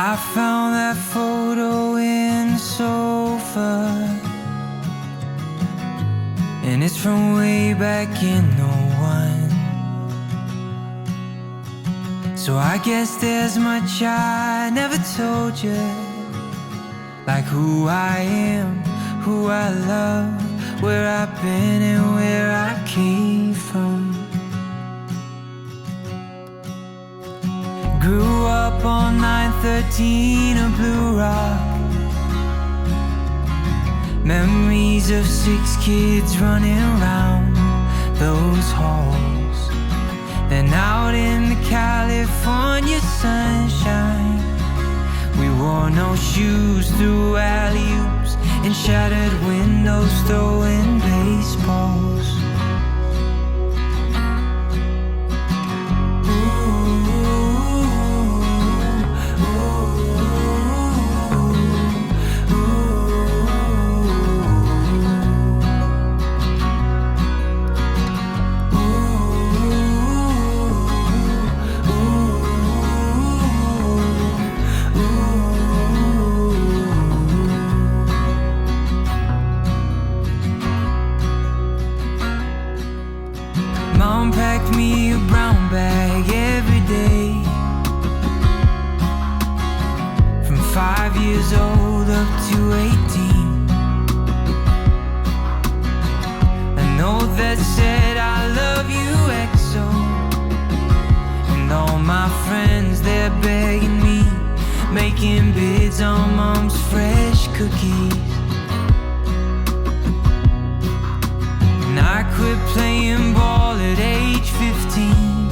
I found that photo in the sofa, and it's from way back in '01. So I guess there's much I never told you, like who I am, who I love, where I've been and where I came from. Grew up on 913 of Blue Rock, memories of 6 kids running around those halls. Then out in the California sunshine, we wore no shoes through alley-oops and shattered windows, throwing baseballs. Mom packed me a brown bag every day, from 5 years old up to 18. A note that said I love you XO, and all my friends, they're begging me, making bids on Mom's fresh cookies. And I quit playing ball at age 15,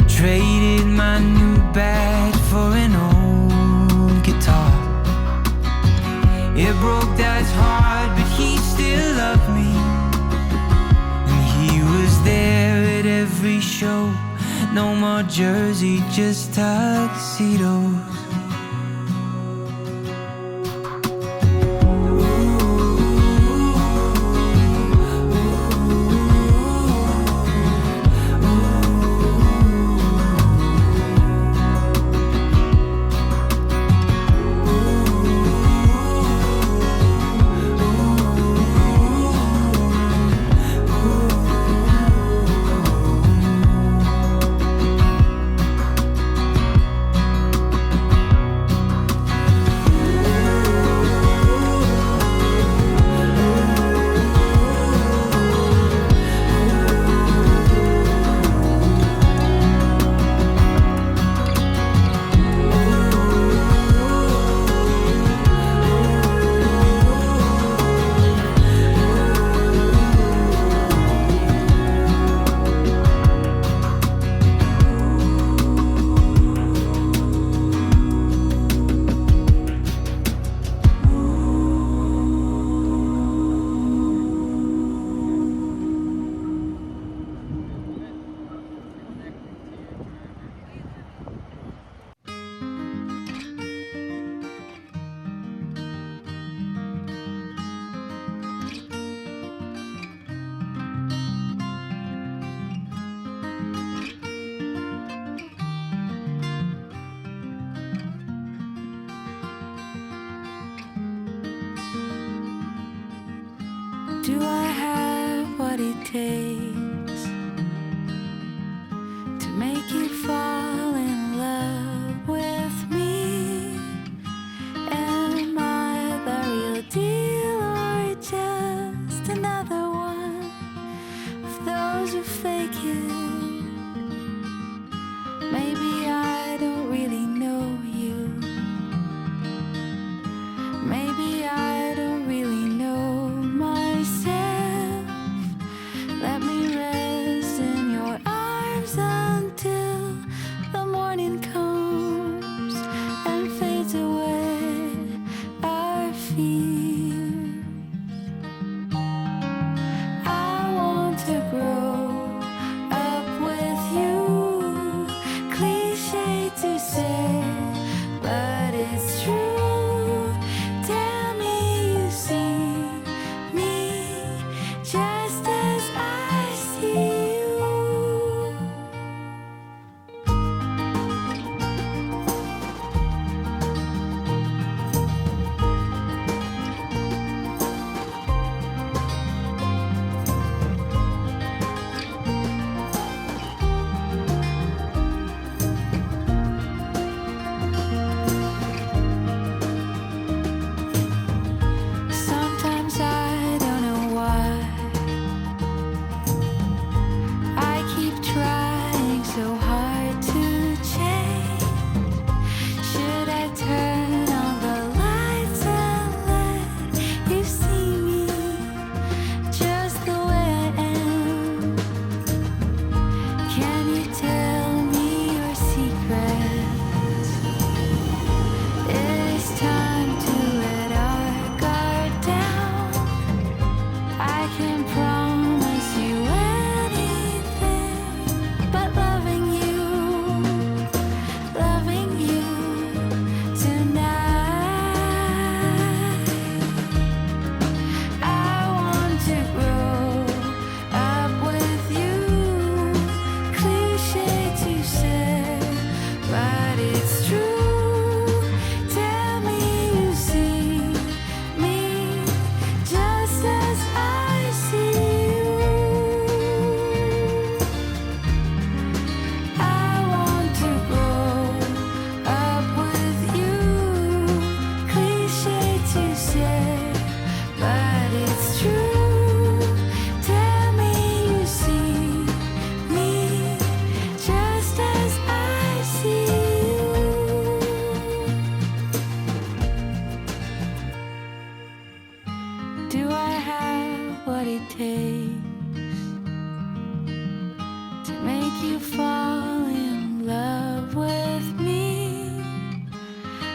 traded my new bat for an old guitar. It broke Dad's heart, but he still loved me, and he was there at every show. No more jersey, just tuxedos. Do I have what it takes to make you fall in love with me? Am I the real deal or just another one of those who fake it? Maybe I don't really know you. Maybe I don't really know myself. Let me make you fall in love with me?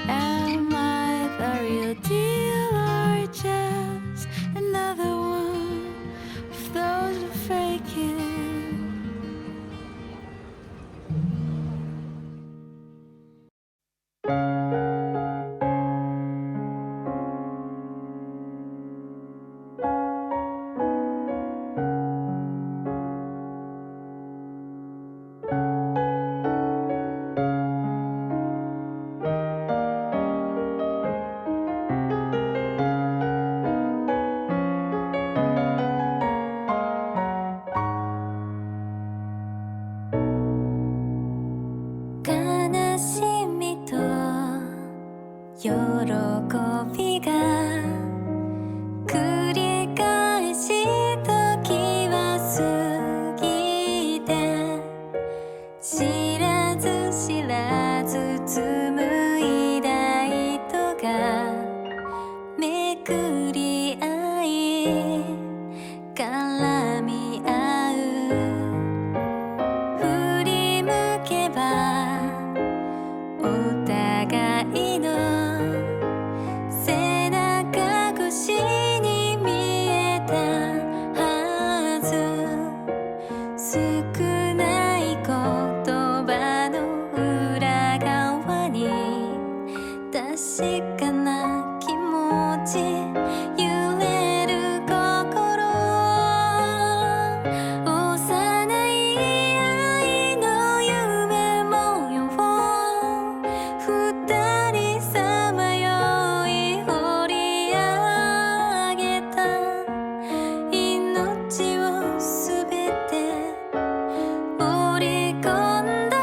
Am I the real deal or just another one of those who fake it?悲しみと喜びが繰り返し時は過ぎて、知らず知らず紡いだ糸がめくり合い絡み合う、振り向けばお互いの背中越しに見えたはず、少ない言葉の裏側に確かな気持ち、揺れる心、幼い愛の夢模様を二人さまよい掘り上げた、命をすべて織り込んだ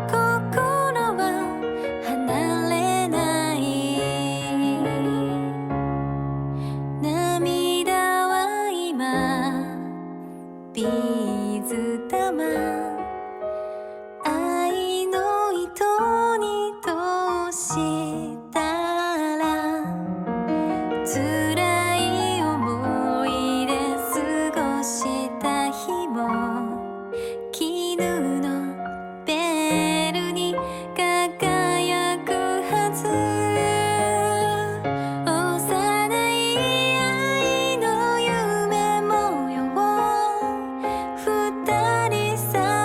心は離れない、涙は今ビーズ玉、愛の糸に通したら、辛い思いで過ごした日も絹のベールに輝くはず、幼い愛の夢模様を二人さ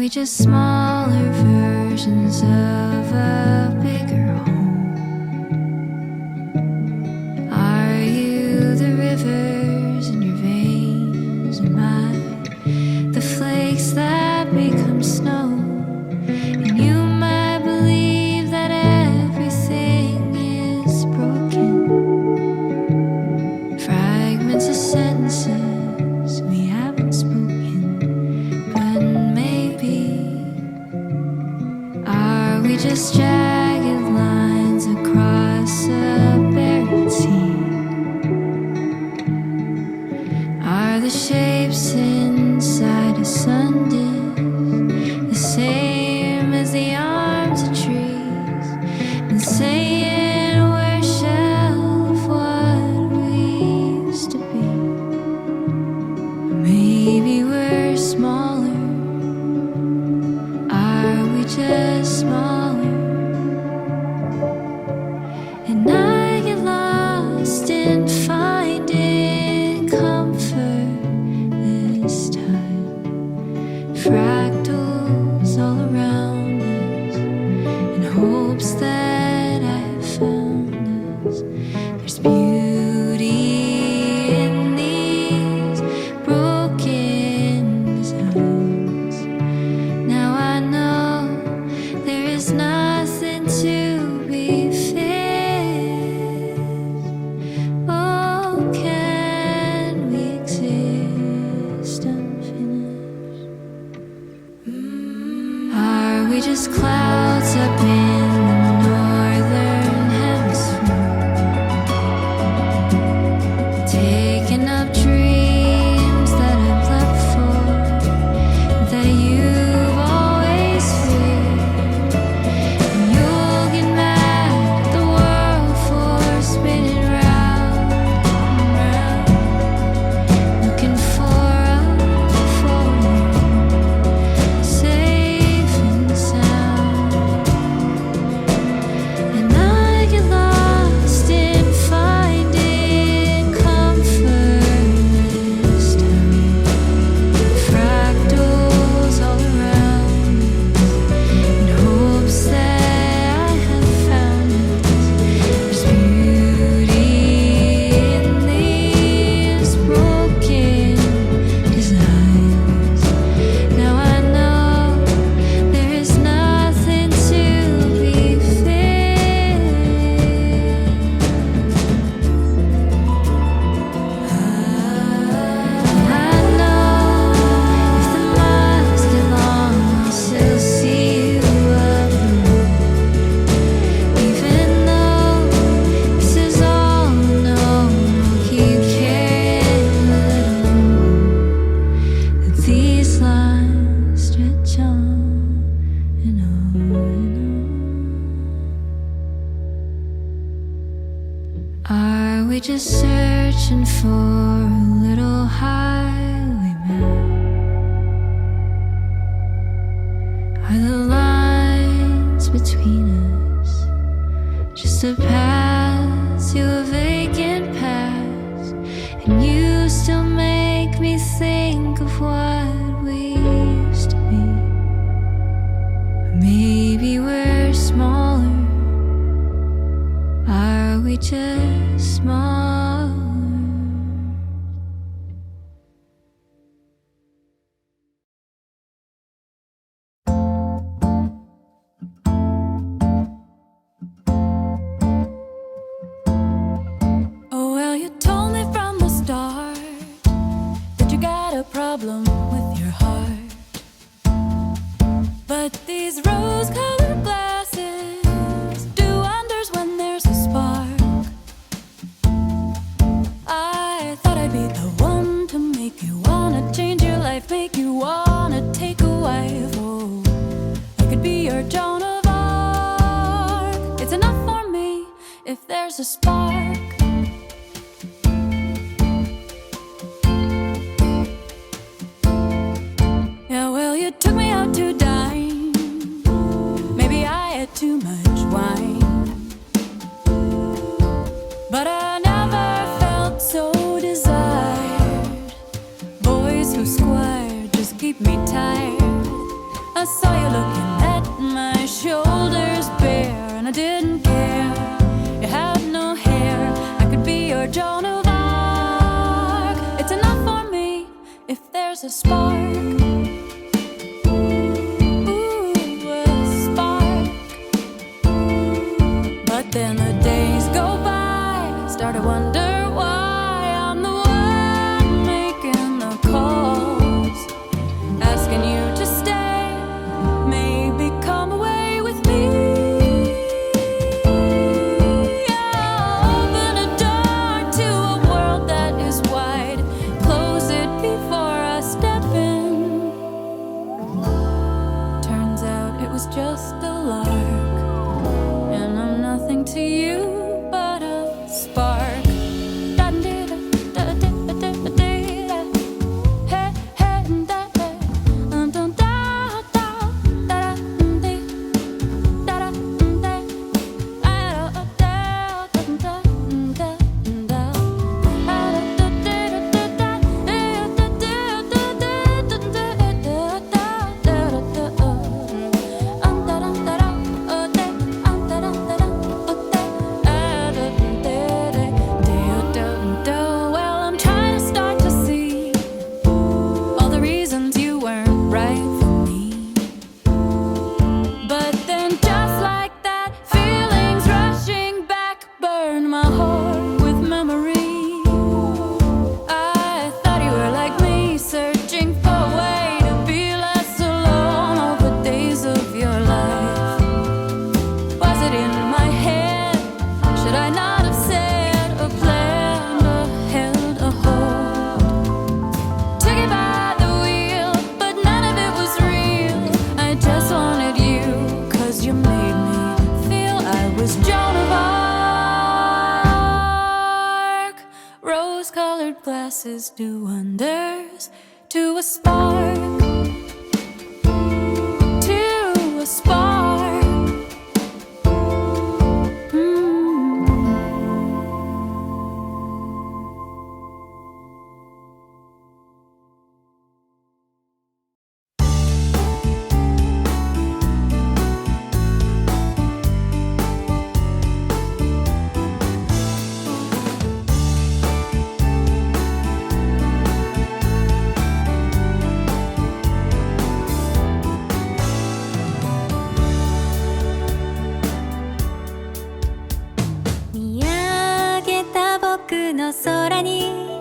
we just smaller versions of a bigger home? Are you the rivers in your veins? Am I the flakes that become snow? And you might believe that everything is broken. Fragments of sentences we haven't spoken. But maybe, are we just jagged lines across a buried sea? Are the shapes inside a sundisk the same as the arms of trees? And saying we're a shell of what we used to be. Maybe we're smaller. Are we just smaller? And I get lost in finding comfort this time. Fractals all around us, in hopes that I have found us. There's beauty in these broken designs. Now I know there is nothing to be fixed. Oh, can we exist unfinished? Are we just clouds up in the northern hemisphere, taking up dreams that I've left for, that you've always feared? And you'll get mad at the world for spinning round and round, looking for a forward, safe and sound. And I get lost in finding comfort this time. Fractals all around us, in hopes that I have found us. There's beauty in these broken designs. Now I know there is nothing to be fixed. I know if the miles get long, I'll still see you up the road. Even though this is all no, I'll keep carrying a little that these lines stretch on and on and on. Are we just searching for a little highway map? Are the lines between us just a path to a vacant past? And you still make me think of what we used to be. Maybe we're smaller. Are we just smaller? Oh, well, you told me from the start that you got a problem with your heart. But these rose-colored glasses do wonders when there's a spark. I thought I'd be the one to make you wanna change your life, make you wanna take a wife. Oh, I could be your Joan of Arc. It's enough for me if there's a spark. Yeah, well, you took me out to dine. Maybe I had too much wine, but I never felt so desired. Boys who squire just keep me tired. saw you looking at my shoulders bare, and I didn't care. You had no hair, I could be your Joan of Arc. It's enough for me if there's a spark. Ooh, a spark. But then the days go by, start to wonder why I'm the one making the calls, asking you to stay, maybe come away with me. Open a door to a world that is wide, close it before I step in. Turns out it was just a lark, and I'm nothing to you but a spark. Well, I'm trying to start to see all the reasons you weren't right for me. But then just like that, feelings rushing back burn my heart with memory. I thought you were like me, searching for a way to be less alone all the days of your life. Was it in my head? Should I not have said or planned or held a hold? Took it by the wheel, but none of it was real. I just wanted you, 'cause you made me feel I was Joan of Arc. Rose-colored glasses do wonders to a spark, to a spark.見上げた僕の空に